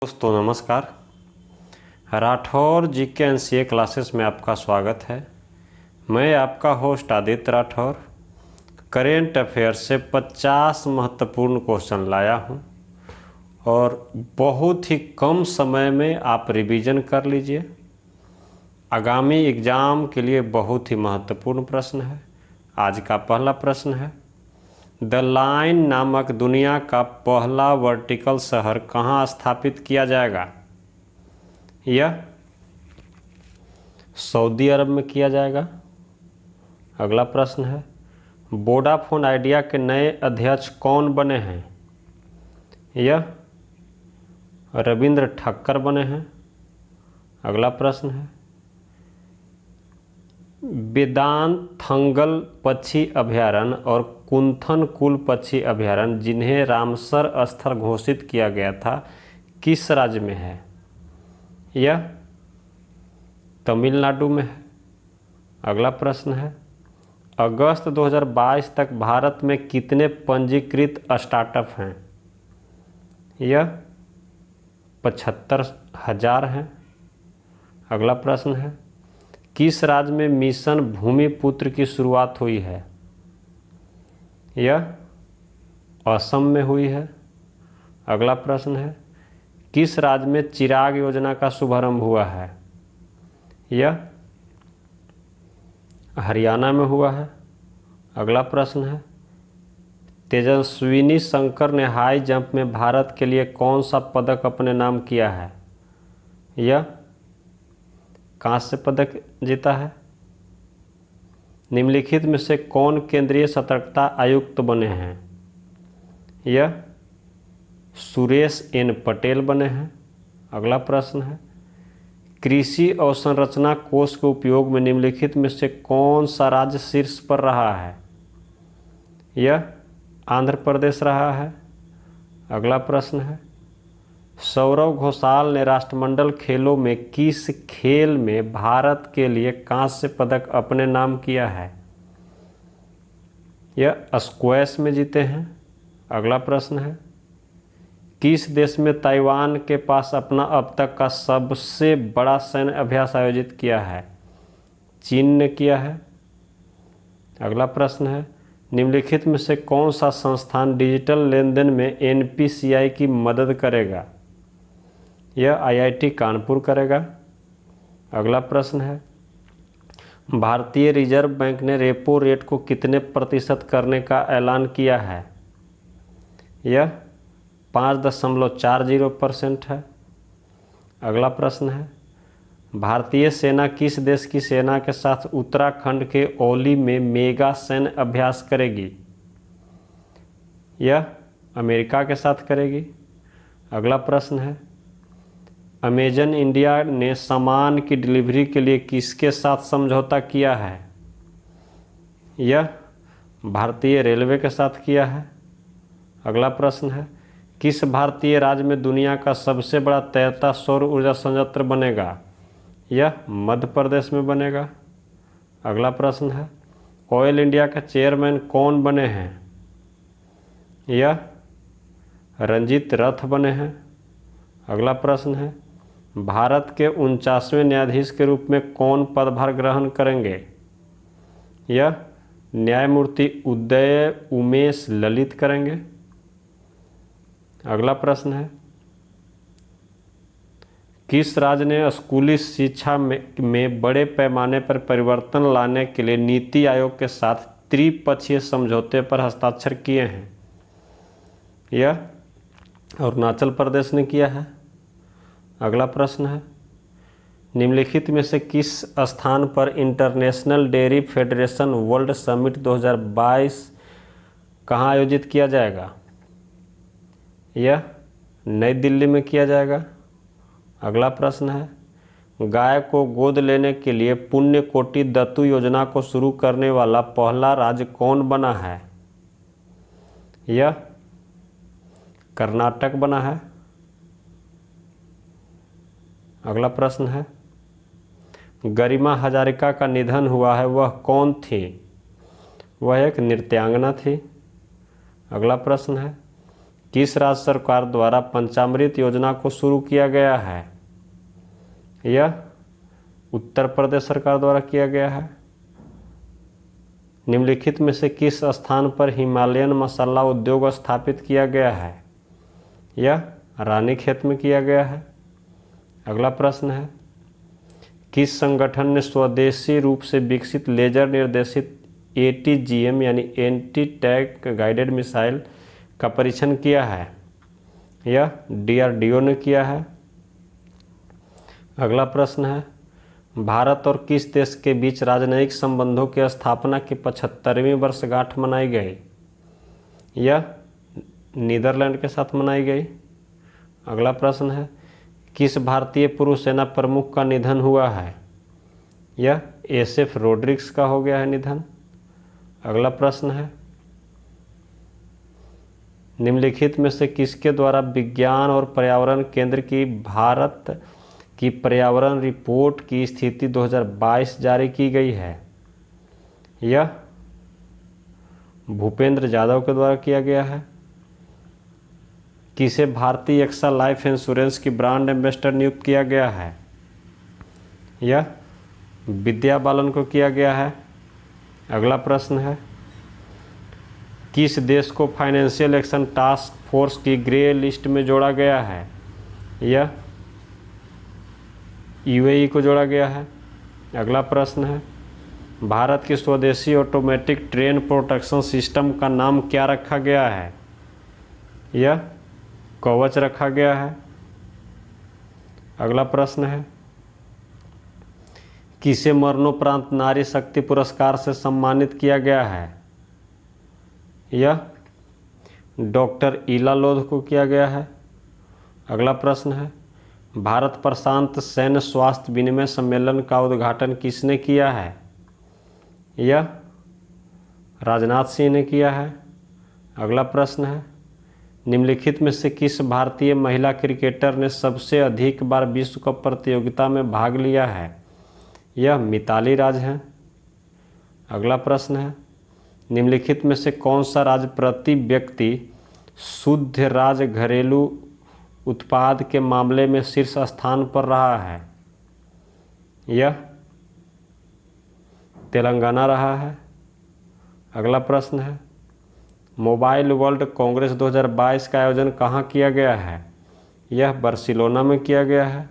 दोस्तों नमस्कार। राठौर जी के एनसीए क्लासेस में आपका स्वागत है। मैं आपका host Aditya Rathore current affair से 50 महत्वपूर्ण क्वेश्चन लाया हूं और बहुत ही कम समय में आप रिवीजन कर लीजिए। आगामी एग्ज़ाम के लिए बहुत ही महत्वपूर्ण प्रश्न है। आज का पहला प्रश्न है, द लाइन नामक दुनिया का पहला वर्टिकल शहर कहाँ स्थापित किया जाएगा? यह सऊदी अरब में किया जाएगा। अगला प्रश्न है, वोडाफोन आइडिया के नए अध्यक्ष कौन बने हैं? यह रविंद्र ठक्कर बने हैं। अगला प्रश्न है, वेदांथंगल पक्षी अभयारण्य और कुंथनकुल पक्षी अभयारण्य जिन्हें रामसर स्थल घोषित किया गया था, किस राज्य में है? यह तमिलनाडु में है। अगला प्रश्न है, अगस्त 2022 तक भारत में कितने पंजीकृत स्टार्टअप हैं? यह 75,000 हैं। अगला प्रश्न है, किस राज्य में मिशन भूमिपुत्र की शुरुआत हुई है? यह असम में हुई है। अगला प्रश्न है, किस राज्य में चिराग योजना का शुभारंभ हुआ है? यह हरियाणा में हुआ है। अगला प्रश्न है, तेजस्विनी शंकर ने हाई जंप में भारत के लिए कौन सा पदक अपने नाम किया है? यह कांस्य पदक जीता है। निम्नलिखित में से कौन केंद्रीय सतर्कता आयुक्त बने हैं? यह सुरेश एन पटेल बने हैं। अगला प्रश्न है, कृषि अवसंरचना कोष के उपयोग में निम्नलिखित में से कौन सा राज्य शीर्ष पर रहा है? यह आंध्र प्रदेश रहा है। अगला प्रश्न है, सौरव घोषाल ने राष्ट्रमंडल खेलों में किस खेल में भारत के लिए कांस्य पदक अपने नाम किया है? यह स्क्वैश में जीते हैं। अगला प्रश्न है, किस देश में ताइवान के पास अपना अब तक का सबसे बड़ा सैन्य अभ्यास आयोजित किया है? चीन ने किया है। अगला प्रश्न है, निम्नलिखित में से कौन सा संस्थान डिजिटल लेनदेन में एनपीसीआई की मदद करेगा? यह आईआईटी कानपुर करेगा। अगला प्रश्न है, भारतीय रिजर्व बैंक ने रेपो रेट को कितने प्रतिशत करने का ऐलान किया है? यह 5.40% है। अगला प्रश्न है, भारतीय सेना किस देश की सेना के साथ उत्तराखंड के औली में मेगा सैन्य अभ्यास करेगी? यह अमेरिका के साथ करेगी। अगला प्रश्न है, अमेजन इंडिया ने सामान की डिलीवरी के लिए किसके साथ समझौता किया है? यह भारतीय रेलवे के साथ किया है। अगला प्रश्न है, किस भारतीय राज्य में दुनिया का सबसे बड़ा तैरता सौर ऊर्जा संयंत्र बनेगा? यह मध्य प्रदेश में बनेगा। अगला प्रश्न है, ऑयल इंडिया के चेयरमैन कौन बने हैं? यह रंजीत रथ बने हैं। अगला प्रश्न है, भारत के 49वें न्यायाधीश के रूप में कौन पदभार ग्रहण करेंगे? यह न्यायमूर्ति उदय उमेश ललित करेंगे। अगला प्रश्न है, किस राज्य ने स्कूली शिक्षा में बड़े पैमाने पर परिवर्तन लाने के लिए नीति आयोग के साथ त्रिपक्षीय समझौते पर हस्ताक्षर किए हैं? यह अरुणाचल प्रदेश ने किया है। अगला प्रश्न है, निम्नलिखित में से किस स्थान पर international dairy federation world summit 2022 कहाँ आयोजित किया जाएगा? यह नई दिल्ली में किया जाएगा। अगला प्रश्न है, गाय को गोद लेने के लिए पुण्य कोटि दत्तू योजना को शुरू करने वाला पहला राज्य कौन बना है? यह कर्नाटक बना है। अगला प्रश्न है, गरिमा हजारिका का निधन हुआ है, वह कौन थी? वह एक नृत्यांगना थी। अगला प्रश्न है, किस राज्य सरकार द्वारा पंचामृत योजना को शुरू किया गया है? यह उत्तर प्रदेश सरकार द्वारा किया गया है। निम्नलिखित में से किस स्थान पर हिमालयन मसाला उद्योग स्थापित किया गया है? यह रानीखेत में किया गया है। अगला प्रश्न है, किस संगठन ने स्वदेशी रूप से विकसित लेजर निर्देशित ATGM यानी एंटी टैंक गाइडेड मिसाइल का परीक्षण किया है? यह DRDO ने किया है। अगला प्रश्न है, भारत और किस देश के बीच राजनयिक संबंधों की स्थापना की 75वीं वर्षगांठ मनाई गई? यह नीदरलैंड के साथ मनाई गई। अगला प्रश्न है, किस भारतीय पूर्व सेना प्रमुख का निधन हुआ है? यह SF रोड्रिग्स का हो गया है निधन। अगला प्रश्न है, निम्नलिखित में से किसके द्वारा विज्ञान और पर्यावरण केंद्र की भारत की पर्यावरण रिपोर्ट की स्थिति 2022 जारी की गई है? यह भूपेंद्र यादव के द्वारा किया गया है। किसे भारतीय एक्सा लाइफ इंश्योरेंस की ब्रांड एम्बेसडर नियुक्त किया गया है? यह विद्या बालन को किया गया है। अगला प्रश्न है, किस देश को फाइनेंशियल एक्शन टास्क फोर्स की ग्रे लिस्ट में जोड़ा गया है? यह UAE को जोड़ा गया है। अगला प्रश्न है, भारत की स्वदेशी ऑटोमेटिक ट्रेन प्रोटेक्शन सिस्टम का नाम क्या रखा गया है? यह कवच रखा गया है। अगला प्रश्न है, किसे मरणोपरांत नारी शक्ति पुरस्कार से सम्मानित किया गया है? यह डॉक्टर ईला लोध को किया गया है। अगला प्रश्न है, भारत प्रशांत सैन्य स्वास्थ्य विनिमय सम्मेलन का उद्घाटन किसने किया है? यह राजनाथ सिंह ने किया है। अगला प्रश्न है, निम्नलिखित में से किस भारतीय महिला क्रिकेटर ने सबसे अधिक बार विश्व कप प्रतियोगिता में भाग लिया है? यह मिताली राज हैं। अगला प्रश्न है, निम्नलिखित में से कौन सा राज्य प्रति व्यक्ति शुद्ध राज्य घरेलू उत्पाद के मामले में शीर्ष स्थान पर रहा है? यह तेलंगाना रहा है। अगला प्रश्न है, मोबाइल वर्ल्ड कांग्रेस 2022 का आयोजन कहाँ किया गया है? यह बार्सिलोना में किया गया है।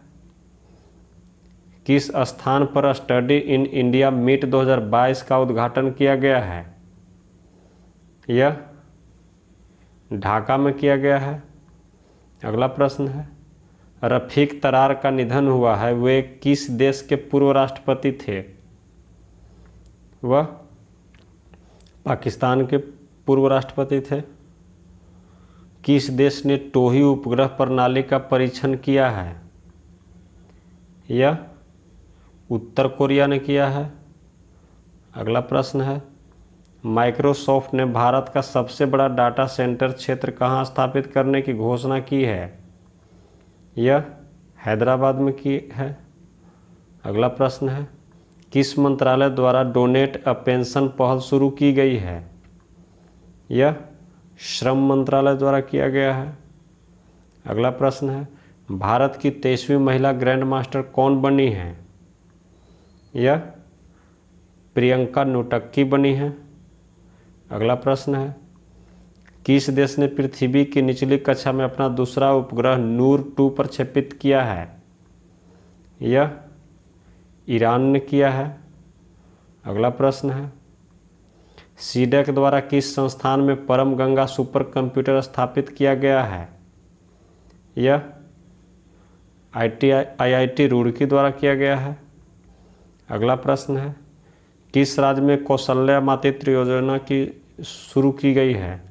किस स्थान पर स्टडी इन इंडिया मीट 2022 का उद्घाटन किया गया है? यह ढाका में किया गया है। अगला प्रश्न है, रफीक तरार का निधन हुआ है, वे किस देश के पूर्व राष्ट्रपति थे? वह पाकिस्तान के पूर्व राष्ट्रपति थे। किस देश ने टोही उपग्रह प्रणाली का परीक्षण किया है? यह उत्तर कोरिया ने किया है। अगला प्रश्न है, माइक्रोसॉफ्ट ने भारत का सबसे बड़ा डाटा सेंटर क्षेत्र कहाँ स्थापित करने की घोषणा की है? यह हैदराबाद में की है। अगला प्रश्न है, किस मंत्रालय द्वारा डोनेट अ पेंशन पहल शुरू की गई है? यह श्रम मंत्रालय द्वारा किया गया है। अगला प्रश्न है, भारत की 23वीं महिला ग्रैंड मास्टर कौन बनी है? यह प्रियंका नोटक्की बनी है। अगला प्रश्न है, किस देश ने पृथ्वी की निचली कक्षा में अपना दूसरा उपग्रह नूर 2 प्रक्षेपित किया है? यह ईरान ने किया है। अगला प्रश्न है, सीडेक द्वारा किस संस्थान में परम गंगा सुपर कंप्यूटर स्थापित किया गया है? यह IIT रुड़की द्वारा किया गया है। अगला प्रश्न है, किस राज्य में कौशल्या मातृत्व योजना की शुरू की गई है?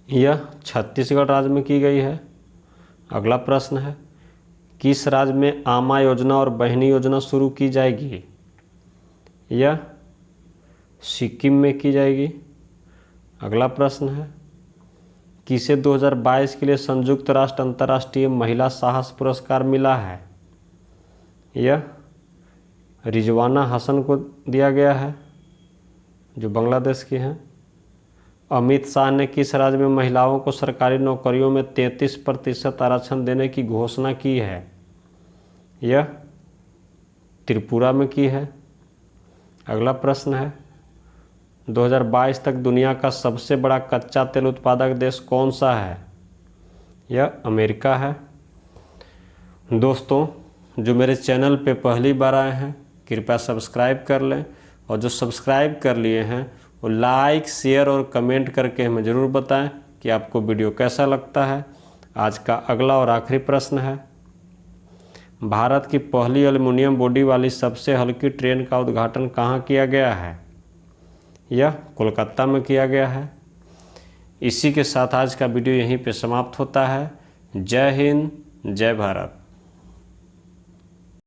यह छत्तीसगढ़ राज्य में की गई है। अगला प्रश्न है, किस राज्य में आमा योजना और बहिनी योजना शुरू की जाएगी? यह सिक्किम में की जाएगी। अगला प्रश्न है, किसे 2022 के लिए संयुक्त राष्ट्र अंतर्राष्ट्रीय महिला साहस पुरस्कार मिला है? यह रिजवाना हसन को दिया गया है, जो बांग्लादेश की हैं। अमित शाह ने किस राज्य में महिलाओं को सरकारी नौकरियों में 33% आरक्षण देने की घोषणा की है? यह त्रिपुरा में की है। अगला प्रश्न है, 2022 तक दुनिया का सबसे बड़ा कच्चा तेल उत्पादक देश कौन सा है? यह अमेरिका है। दोस्तों, जो मेरे चैनल पे पहली बार आए हैं कृपया सब्सक्राइब कर लें, और जो सब्सक्राइब कर लिए हैं वो लाइक, शेयर और कमेंट करके हमें ज़रूर बताएं कि आपको वीडियो कैसा लगता है। आज का अगला और आखिरी प्रश्न है, भारत की पहली एल्युमिनियम बॉडी वाली सबसे हल्की ट्रेन का उद्घाटन कहाँ किया गया है? यह कोलकाता में किया गया है। इसी के साथ आज का वीडियो यहीं पे समाप्त होता है। जय हिंद, जय भारत।